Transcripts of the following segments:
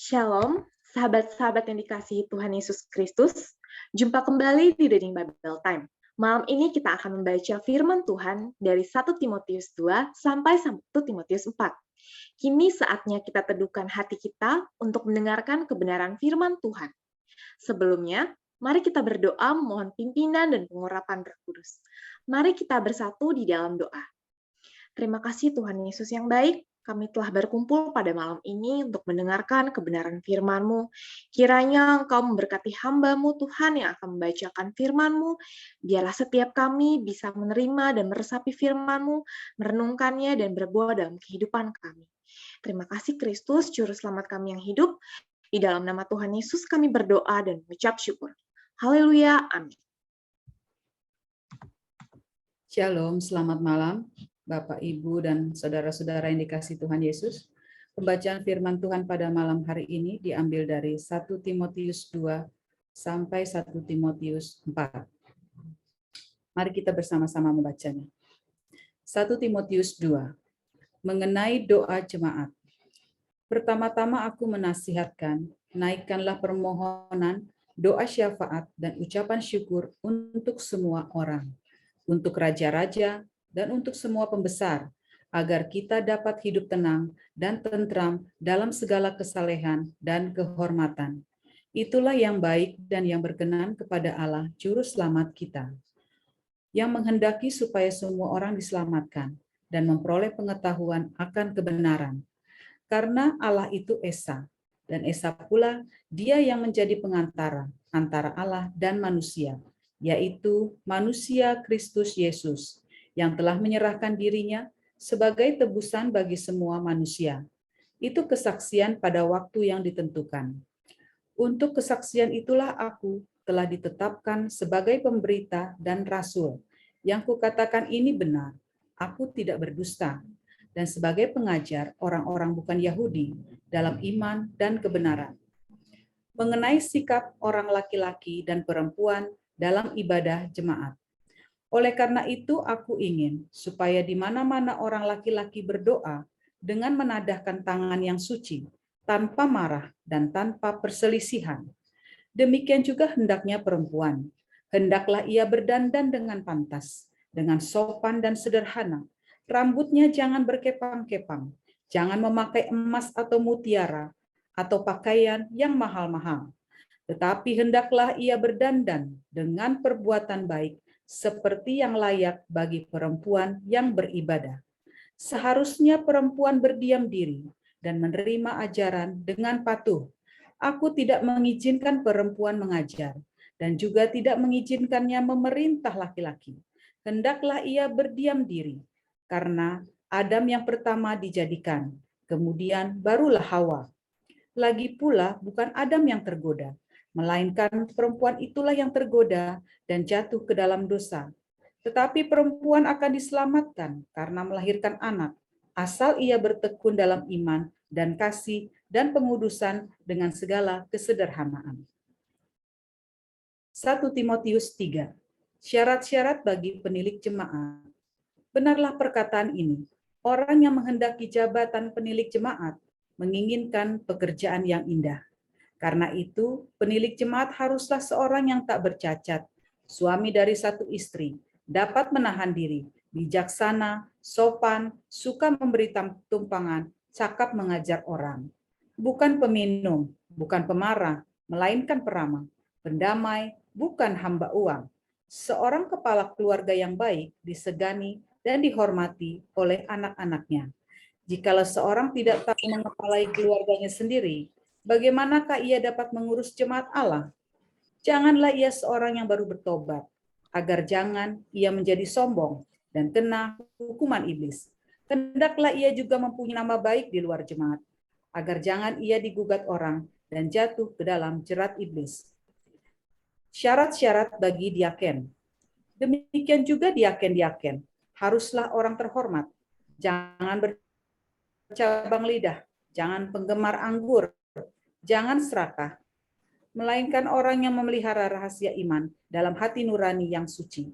Shalom, sahabat-sahabat yang dikasihi Tuhan Yesus Kristus. Jumpa kembali di Reading Bible Time. Malam ini kita akan membaca firman Tuhan dari 1 Timotius 2 sampai 1 Timotius 4. Kini saatnya kita teduhkan hati kita untuk mendengarkan kebenaran firman Tuhan. Sebelumnya, mari kita berdoa memohon pimpinan dan pengurapan Roh Kudus. Mari kita bersatu di dalam doa. Terima kasih Tuhan Yesus yang baik, kami telah berkumpul pada malam ini untuk mendengarkan kebenaran firman-Mu. Kiranya Engkau memberkati hamba-Mu Tuhan yang akan membacakan firman-Mu. Biarlah setiap kami bisa menerima dan meresapi firman-Mu, merenungkannya dan berbuah dalam kehidupan kami. Terima kasih Kristus, Juru Selamat kami yang hidup. Di dalam nama Tuhan Yesus kami berdoa dan mengucap syukur. Haleluya, amin. Shalom, selamat malam. Bapak, Ibu, dan saudara-saudara yang dikasihi Tuhan Yesus. Pembacaan firman Tuhan pada malam hari ini diambil dari 1 Timotius 2 sampai 1 Timotius 4. Mari kita bersama-sama membacanya. 1 Timotius 2, mengenai doa jemaat. Pertama-tama aku menasihatkan, naikkanlah permohonan, doa syafaat, dan ucapan syukur untuk semua orang, untuk raja-raja, dan untuk semua pembesar, agar kita dapat hidup tenang dan tentram dalam segala kesalehan dan kehormatan. Itulah yang baik dan yang berkenan kepada Allah, Juru Selamat kita, yang menghendaki supaya semua orang diselamatkan dan memperoleh pengetahuan akan kebenaran. Karena Allah itu Esa, dan Esa pula Dia yang menjadi pengantara antara Allah dan manusia, yaitu manusia Kristus Yesus, yang telah menyerahkan dirinya sebagai tebusan bagi semua manusia. Itu kesaksian pada waktu yang ditentukan. Untuk kesaksian itulah aku telah ditetapkan sebagai pemberita dan rasul. Yang kukatakan ini benar, aku tidak berdusta, dan sebagai pengajar orang-orang bukan Yahudi dalam iman dan kebenaran. Mengenai sikap orang laki-laki dan perempuan dalam ibadah jemaat. Oleh karena itu, aku ingin supaya di mana-mana orang laki-laki berdoa dengan menadahkan tangan yang suci, tanpa marah dan tanpa perselisihan. Demikian juga hendaknya perempuan. Hendaklah ia berdandan dengan pantas, dengan sopan dan sederhana. Rambutnya jangan berkepang-kepang, jangan memakai emas atau mutiara, atau pakaian yang mahal-mahal. Tetapi hendaklah ia berdandan dengan perbuatan baik, seperti yang layak bagi perempuan yang beribadah. Seharusnya perempuan berdiam diri dan menerima ajaran dengan patuh. Aku tidak mengizinkan perempuan mengajar dan juga tidak mengizinkannya memerintah laki-laki. Hendaklah ia berdiam diri, karena Adam yang pertama dijadikan, kemudian barulah Hawa. Lagi pula bukan Adam yang tergoda, melainkan perempuan itulah yang tergoda dan jatuh ke dalam dosa. Tetapi perempuan akan diselamatkan karena melahirkan anak, asal ia bertekun dalam iman dan kasih dan pengudusan dengan segala kesederhanaan. 1 Timotius 3. Syarat-syarat bagi penilik jemaat. Benarlah perkataan ini, orang yang menghendaki jabatan penilik jemaat menginginkan pekerjaan yang indah. Karena itu, penilik jemaat haruslah seorang yang tak bercacat, suami dari satu istri, dapat menahan diri, bijaksana, sopan, suka memberi tumpangan, cakap mengajar orang. Bukan peminum, bukan pemarah, melainkan peramah, pendamai, bukan hamba uang. Seorang kepala keluarga yang baik disegani dan dihormati oleh anak-anaknya. Jikalau seorang tidak tahu mengepalai keluarganya sendiri, bagaimanakah ia dapat mengurus jemaat Allah? Janganlah ia seorang yang baru bertobat, agar jangan ia menjadi sombong dan kena hukuman iblis. Hendaklah ia juga mempunyai nama baik di luar jemaat, agar jangan ia digugat orang dan jatuh ke dalam jerat iblis. Syarat-syarat bagi diaken. Demikian juga diaken-diaken, haruslah orang terhormat, jangan bercabang lidah, jangan penggemar anggur, jangan serakah, melainkan orang yang memelihara rahasia iman dalam hati nurani yang suci.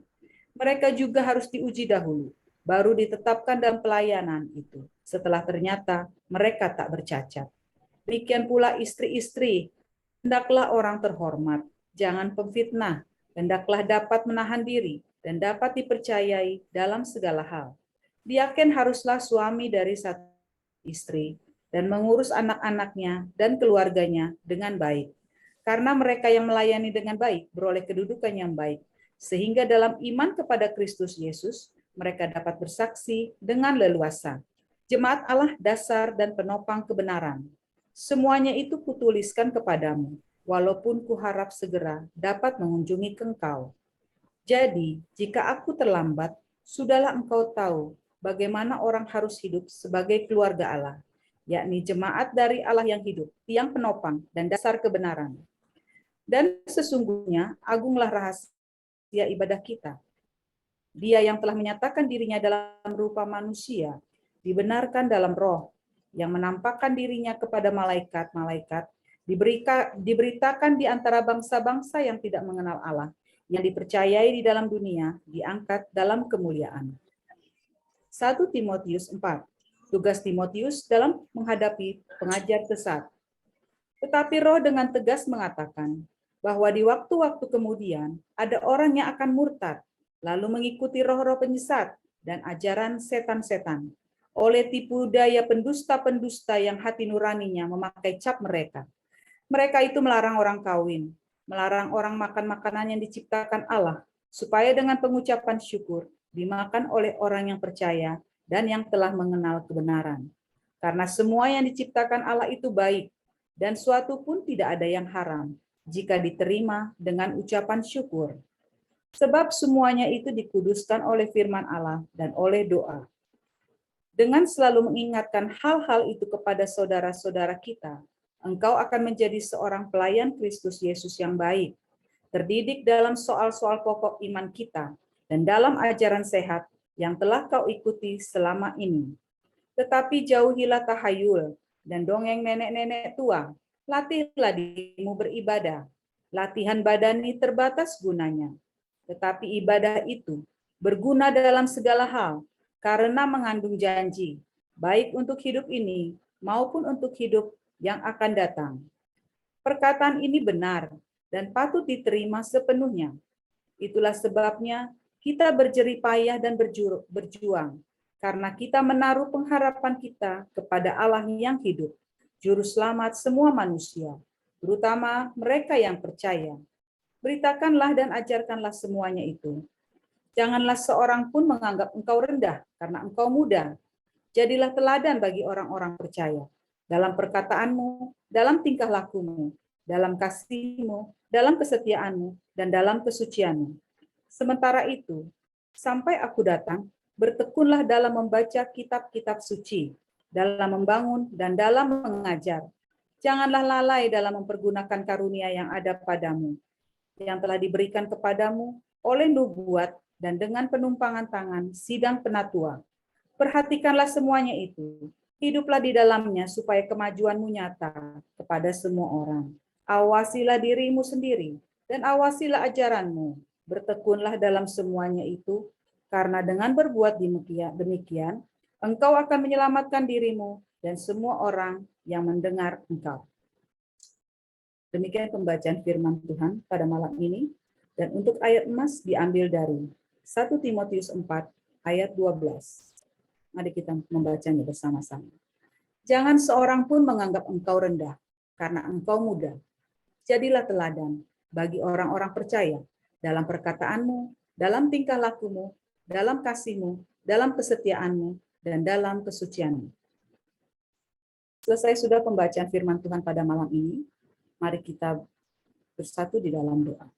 Mereka juga harus diuji dahulu, baru ditetapkan dalam pelayanan itu, setelah ternyata mereka tak bercacat. Demikian pula istri-istri, hendaklah orang terhormat, jangan pemfitnah, hendaklah dapat menahan diri, dan dapat dipercayai dalam segala hal. Diaken haruslah suami dari satu istri, dan mengurus anak-anaknya dan keluarganya dengan baik. Karena mereka yang melayani dengan baik beroleh kedudukan yang baik, sehingga dalam iman kepada Kristus Yesus, mereka dapat bersaksi dengan leluasa. Jemaat Allah dasar dan penopang kebenaran. Semuanya itu kutuliskan kepadamu, walaupun kuharap segera dapat mengunjungi engkau. Jadi, jika aku terlambat, sudahlah engkau tahu bagaimana orang harus hidup sebagai keluarga Allah, yakni jemaat dari Allah yang hidup, yang penopang dan dasar kebenaran. Dan sesungguhnya agunglah rahasia ibadah kita. Dia yang telah menyatakan dirinya dalam rupa manusia, dibenarkan dalam roh, yang menampakkan dirinya kepada malaikat-malaikat, diberitakan di antara bangsa-bangsa yang tidak mengenal Allah, yang dipercayai di dalam dunia, diangkat dalam kemuliaan. 1 Timotius 4. Tugas Timotius dalam menghadapi pengajar sesat. Tetapi Roh dengan tegas mengatakan bahwa di waktu-waktu kemudian ada orang yang akan murtad, lalu mengikuti roh-roh penyesat dan ajaran setan-setan, oleh tipu daya pendusta-pendusta yang hati nuraninya memakai cap mereka. Mereka itu melarang orang kawin, melarang orang makan makanan yang diciptakan Allah, supaya dengan pengucapan syukur dimakan oleh orang yang percaya dan yang telah mengenal kebenaran. Karena semua yang diciptakan Allah itu baik, dan suatu pun tidak ada yang haram, jika diterima dengan ucapan syukur. Sebab semuanya itu dikuduskan oleh firman Allah dan oleh doa. Dengan selalu mengingatkan hal-hal itu kepada saudara-saudara kita, engkau akan menjadi seorang pelayan Kristus Yesus yang baik, terdidik dalam soal-soal pokok iman kita, dan dalam ajaran sehat yang telah kau ikuti selama ini. Tetapi jauhilah tahayul dan dongeng nenek-nenek tua, latihlah dirimu beribadah. Latihan badani terbatas gunanya, tetapi ibadah itu berguna dalam segala hal, karena mengandung janji, baik untuk hidup ini maupun untuk hidup yang akan datang. Perkataan ini benar dan patut diterima sepenuhnya. Itulah sebabnya kita berjerih payah dan berjuang, karena kita menaruh pengharapan kita kepada Allah yang hidup, Juru Selamat semua manusia, terutama mereka yang percaya. Beritakanlah dan ajarkanlah semuanya itu. Janganlah seorang pun menganggap engkau rendah karena engkau muda. Jadilah teladan bagi orang-orang percaya dalam perkataanmu, dalam tingkah lakumu, dalam kasihmu, dalam kesetiaanmu, dan dalam kesucianmu. Sementara itu, sampai aku datang, bertekunlah dalam membaca kitab-kitab suci, dalam membangun dan dalam mengajar. Janganlah lalai dalam mempergunakan karunia yang ada padamu, yang telah diberikan kepadamu oleh nubuat dan dengan penumpangan tangan sidang penatua. Perhatikanlah semuanya itu. Hiduplah di dalamnya supaya kemajuanmu nyata kepada semua orang. Awasilah dirimu sendiri dan awasilah ajaranmu. Bertekunlah dalam semuanya itu, karena dengan berbuat demikian, engkau akan menyelamatkan dirimu dan semua orang yang mendengar engkau. Demikian pembacaan firman Tuhan pada malam ini. Dan untuk ayat emas diambil dari 1 Timotius 4 ayat 12. Mari kita membacanya bersama-sama. Jangan seorang pun menganggap engkau rendah karena engkau muda. Jadilah teladan bagi orang-orang percaya dalam perkataanmu, dalam tingkah lakumu, dalam kasihmu, dalam kesetiaanmu, dan dalam kesucianmu. Selesai sudah pembacaan firman Tuhan pada malam ini. Mari kita bersatu di dalam doa.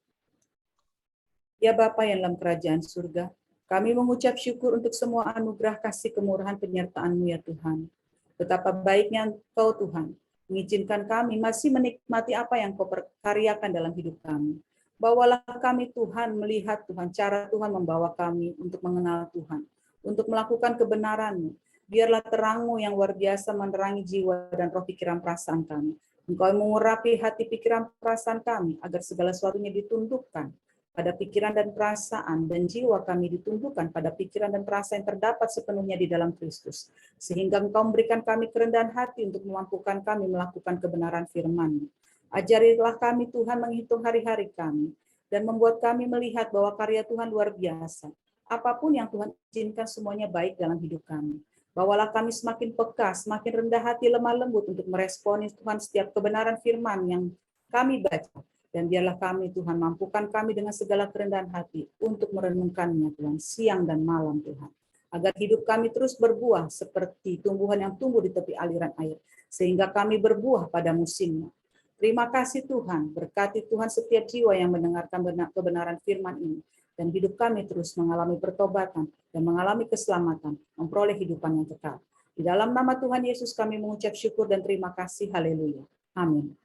Ya Bapa yang dalam kerajaan surga, kami mengucap syukur untuk semua anugerah kasih kemurahan penyertaan-Mu ya Tuhan. Betapa baiknya Engkau Tuhan, mengizinkan kami masih menikmati apa yang Kau perkaryakan dalam hidup kami. Bawalah kami Tuhan melihat Tuhan, cara Tuhan membawa kami untuk mengenal Tuhan, untuk melakukan kebenaran-Mu. Biarlah terang-Mu yang luar biasa menerangi jiwa dan roh pikiran perasaan kami. Engkau mengurapi hati pikiran perasaan kami, agar segala sesuatunya ditundukkan pada pikiran dan perasaan, dan jiwa kami ditumbuhkan pada pikiran dan perasaan yang terdapat sepenuhnya di dalam Kristus, sehingga Engkau memberikan kami kerendahan hati untuk memampukan kami melakukan kebenaran firman-Mu. Ajarilah kami Tuhan menghitung hari-hari kami, dan membuat kami melihat bahwa karya Tuhan luar biasa. Apapun yang Tuhan izinkan semuanya baik dalam hidup kami. Bawalah kami semakin peka, semakin rendah hati, lemah lembut untuk meresponi Tuhan setiap kebenaran firman yang kami baca. Dan biarlah kami Tuhan mampukan kami dengan segala kerendahan hati untuk merenungkannya Tuhan siang dan malam Tuhan. Agar hidup kami terus berbuah seperti tumbuhan yang tumbuh di tepi aliran air. Sehingga kami berbuah pada musimnya. Terima kasih Tuhan, berkati Tuhan setiap jiwa yang mendengarkan kebenaran firman ini. Dan hidup kami terus mengalami pertobatan dan mengalami keselamatan, memperoleh kehidupan yang kekal. Di dalam nama Tuhan Yesus kami mengucap syukur dan terima kasih. Haleluya. Amin.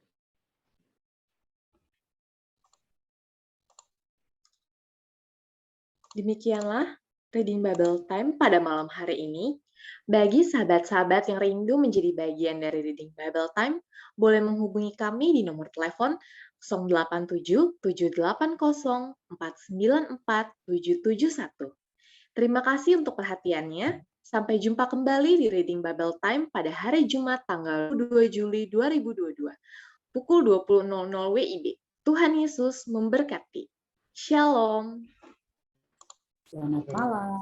Demikianlah Reading Bible Time pada malam hari ini. Bagi sahabat-sahabat yang rindu menjadi bagian dari Reading Bible Time, boleh menghubungi kami di nomor telepon 087 780 494 771. Terima kasih untuk perhatiannya. Sampai jumpa kembali di Reading Bible Time pada hari Jumat tanggal 2 Juli 2022, pukul 20.00 WIB. Tuhan Yesus memberkati. Shalom. Selamat malam.